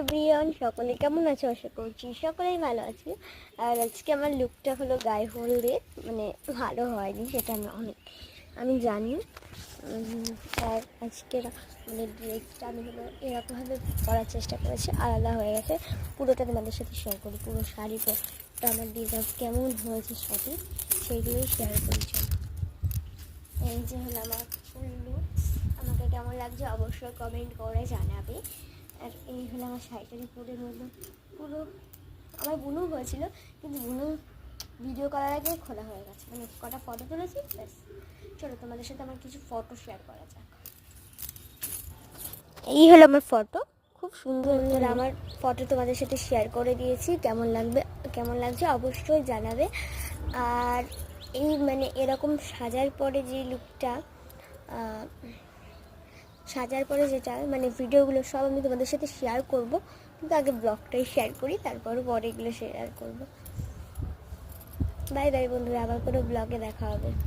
Everyone, সকলে কেমন আছো? আশা করছি সকলেই ভালো আছে। আর আজকে আমার লুকটা হলো গায়ে হলুদে, মানে ভালো হয়নি সেটা আমি জানি। আর আজকের মানে ড্রেসটা আমি হলো এরকমভাবে করার চেষ্টা করেছি, আলাদা হয়ে গেছে। পুরোটা তোমাদের সাথে শেয়ার করি, পুরো শাড়িটা আমার ডিজাইন কেমন হয়েছে সাথে সেইগুলোই শেয়ার করেছি। এই যে হলো আমার ফুল লুকস, আমাকে কেমন লাগছে অবশ্যই কমেন্ট করে জানাবে। আর এই হলো আমার শাড়িটার উপরের মধ্যে পুরো আমার বুনু হয়েছিল, কিন্তু বুনু ভিডিও করার আগে খোলা হয়ে গেছে, মানে কটা ফটো তুলেছি ব্যাস। চলো তোমাদের সাথে আমার কিছু ফটো শেয়ার করা যাক। এই হলো আমার ফটো, খুব সুন্দর। আমার ফটো তোমাদের সাথে শেয়ার করে দিয়েছি, কেমন লাগছে অবশ্যই জানাবে। আর এই মানে এরকম সাজার পরে যে লুকটা, সাজার পরে যেটা মানে ভিডিওগুলো সব আমি তোমাদের সাথে শেয়ার করব, কিন্তু আগে ব্লগটাই শেয়ার করি, তারপর পরে এগুলো শেয়ার করব। বাই বাই বন্ধুরা, আবার কোনো ব্লগে দেখা হবে।